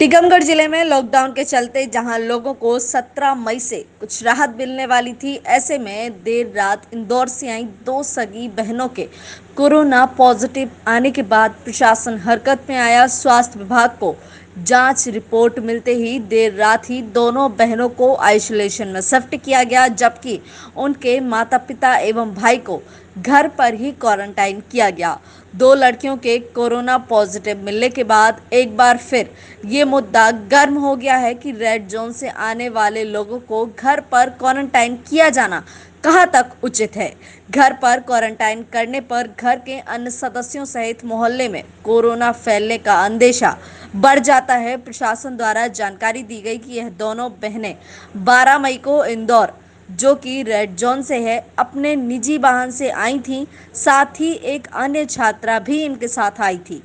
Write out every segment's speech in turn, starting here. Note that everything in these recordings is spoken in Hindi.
टीकमगढ़ जिले में लॉकडाउन के चलते जहां लोगों को 17 मई से कुछ राहत मिलने वाली थी, ऐसे में देर रात इंदौर से आई दो सगी बहनों के कोरोना पॉजिटिव आने के बाद प्रशासन हरकत में आया। स्वास्थ्य विभाग को जांच रिपोर्ट मिलते ही देर रात ही दोनों बहनों को आइसोलेशन में शिफ्ट किया गया, जबकि उनके माता पिता एवं भाई को घर पर ही क्वारंटाइन किया गया। दो लड़कियों के कोरोना पॉजिटिव मिलने के बाद एक बार फिर ये मुद्दा गर्म हो गया है कि रेड जोन से आने वाले लोगों को घर पर क्वारंटाइन किया जाना कहाँ तक उचित है। घर पर क्वारंटाइन करने पर घर के अन्य सदस्यों सहित मोहल्ले में कोरोना फैलने का अंदेशा बढ़ जाता है। प्रशासन द्वारा जानकारी दी गई कि यह दोनों बहनें 12 मई को इंदौर, जो कि रेड जोन से है, अपने निजी वाहन से आई थीं। साथ ही एक अन्य छात्रा भी इनके साथ आई थी,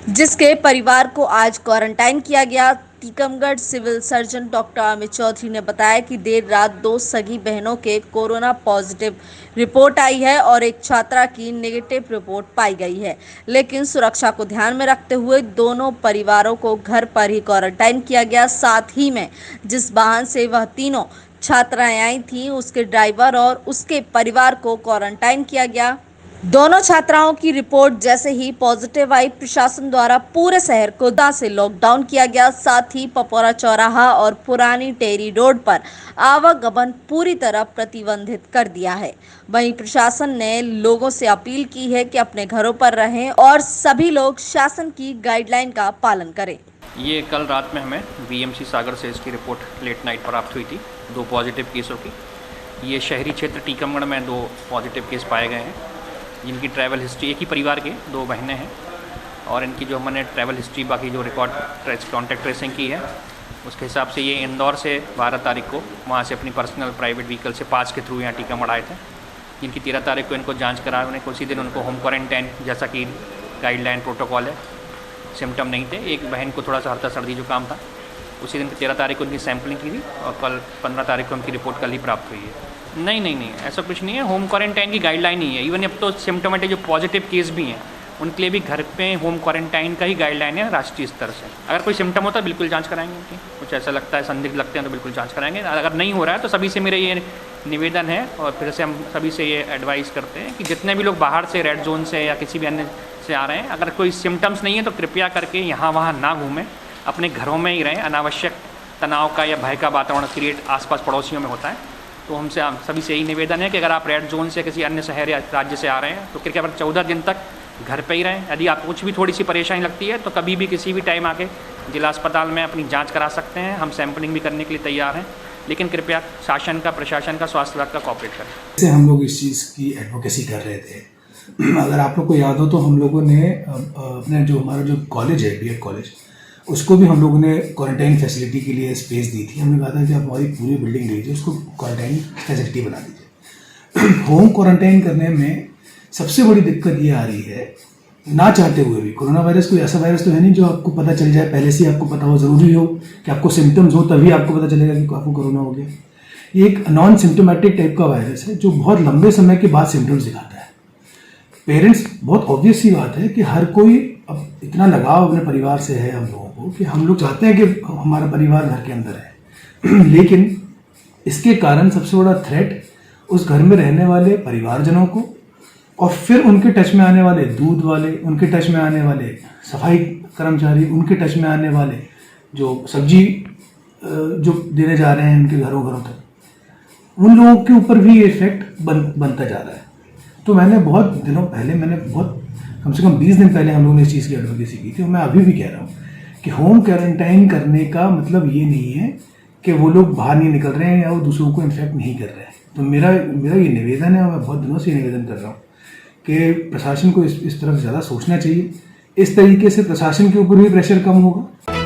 जिसके परिवार को आज क्वारंटाइन किया गया। Tikamgarh civil surgeon doctor Amit Chaudhary ने बताया कि देर रात दो सगी बहनों के कोरोना पॉजिटिव रिपोर्ट आई है और एक छात्रा की नेगेटिव रिपोर्ट पाई गई है, लेकिन सुरक्षा को ध्यान में रखते हुए दोनों परिवारों को घर पर ही क्वारंटाइन किया गया। साथ ही में जिस वाहन से वह तीनों छात्राएं आई थीं, उसके ड्राइवर और उसके परिवार को क्वारंटाइन किया गया। दोनों छात्राओं की रिपोर्ट जैसे ही पॉजिटिव आई, प्रशासन द्वारा पूरे शहर को दा से लॉकडाउन किया गया। साथ ही पपौरा चौराहा और पुरानी टेरी रोड पर आवागमन पूरी तरह प्रतिबंधित कर दिया है। वहीं प्रशासन ने लोगों से अपील की है कि अपने घरों पर रहें और सभी लोग शासन की गाइडलाइन का पालन करें। ये कल रात में हमें बीएमसी सागर से इसकी रिपोर्ट लेट नाइट प्राप्त हुई थी, दो पॉजिटिव केसों की। ये शहरी क्षेत्र टीकमगढ़ में दो पॉजिटिव केस पाए गए हैं, जिनकी ट्रैवल हिस्ट्री एक ही परिवार के दो बहनें हैं, और इनकी जो हमने ट्रैवल हिस्ट्री बाकी जो कॉन्टैक्ट ट्रेसिंग की है, उसके हिसाब से ये इंदौर से 12 तारीख को वहाँ से अपनी पर्सनल प्राइवेट व्हीकल से पास के थ्रू यहाँ टीकमगढ़ आए थे, जिनकी 13 तारीख को इनको जाँच करा, उन्हें उसी दिन उनको होम क्वारंटाइन जैसा कि गाइडलाइन प्रोटोकॉल है, सिम्टम नहीं थे। एक बहन को थोड़ा सा हल्का सर्दी जुकाम था, उसी दिन 13 तारीख को उनकी सैंपलिंग की थी और कल 15 तारीख को उनकी रिपोर्ट कल ही प्राप्त हुई है। नहीं, ऐसा कुछ नहीं है। होम क्वारंटाइन की गाइडलाइन ही है। इवन अब तो सिम्टोमेटिक जो पॉजिटिव केस भी हैं, उनके लिए भी घर पे होम क्वारंटाइन का ही गाइडलाइन है राष्ट्रीय स्तर से। अगर कोई सिम्टम होता है बिल्कुल जांच कराएंगे उनकी, कुछ ऐसा लगता है, संदिग्ध लगते हैं तो बिल्कुल जांच कराएंगे। अगर नहीं हो रहा है तो सभी से मेरा ये निवेदन है और फिर से हम सभी से ये एडवाइस करते हैं कि जितने भी लोग बाहर से, रेड जोन से या किसी भी अन्य से आ रहे हैं, अगर कोई सिम्टम्स नहीं है तो कृपया करके यहाँ वहाँ ना घूमें, अपने घरों में ही रहें। अनावश्यक तनाव का या भय का वातावरण क्रिएट आसपास पड़ोसियों में होता है। तो हमसे सभी से यही निवेदन है कि अगर आप रेड जोन से किसी अन्य शहर या राज्य से आ रहे हैं तो कृपया 14 दिन तक घर पे ही रहें। यदि आपको कुछ भी थोड़ी सी परेशानी लगती है तो कभी भी किसी भी टाइम आके जिला अस्पताल में अपनी जांच करा सकते हैं। हम सैंपलिंग भी करने के लिए तैयार हैं, लेकिन कृपया शासन का, प्रशासन का, स्वास्थ्य विभाग का कॉपरेट करें। जैसे हम लोग इस चीज़ की एडवोकेसी कर रहे थे, अगर आप लोग को याद हो तो हम लोगों ने अपने जो हमारा जो कॉलेज है, बीएड कॉलेज, उसको भी हम लोगों ने क्वारंटाइन फैसिलिटी के लिए स्पेस दी थी। हमने कहा था कि आप हमारी पूरी बिल्डिंग लीजिए, उसको क्वारंटाइन फैसिलिटी बना दीजिए। होम क्वारंटाइन करने में सबसे बड़ी दिक्कत ये आ रही है, ना चाहते हुए भी, कोरोना वायरस कोई ऐसा वायरस तो है नहीं जो आपको पता चल जाए, पहले से आपको पता हो, ज़रूरी हो कि आपको सिम्टम्स हो तभी आपको पता चलेगा कि आपको कोरोना हो गया। ये एक नॉन सिम्टोमेटिक टाइप का वायरस है जो बहुत लंबे समय के बाद सिम्टम्स दिखाता है। पेरेंट्स, बहुत ऑब्वियस सी बात है कि हर कोई अब इतना लगाव अपने परिवार से है हम लोगों को कि हम लोग चाहते हैं कि हमारा परिवार घर के अंदर है, लेकिन इसके कारण सबसे बड़ा थ्रेट उस घर में रहने वाले परिवारजनों को और फिर उनके टच में आने वाले दूध वाले, उनके टच में आने वाले सफाई कर्मचारी, उनके टच में आने वाले जो सब्जी जो देने जा रहे हैं उनके घरों तक, उन लोगों के ऊपर भी ये इफेक्ट बनता जा रहा है। तो मैंने बहुत दिनों पहले, कम से कम 20 दिन पहले हम लोगों ने इस चीज़ की एडवोकेसी की थी। और मैं अभी भी कह रहा हूँ कि होम क्वारंटाइन करने का मतलब ये नहीं है कि वो लोग बाहर नहीं निकल रहे हैं या वो दूसरों को इन्फेक्ट नहीं कर रहे हैं। तो मेरा ये निवेदन है और मैं बहुत दिनों से निवेदन कर रहा हूँ कि प्रशासन को इस तरफ ज़्यादा सोचना चाहिए। इस तरीके से प्रशासन के ऊपर भी प्रेशर कम होगा।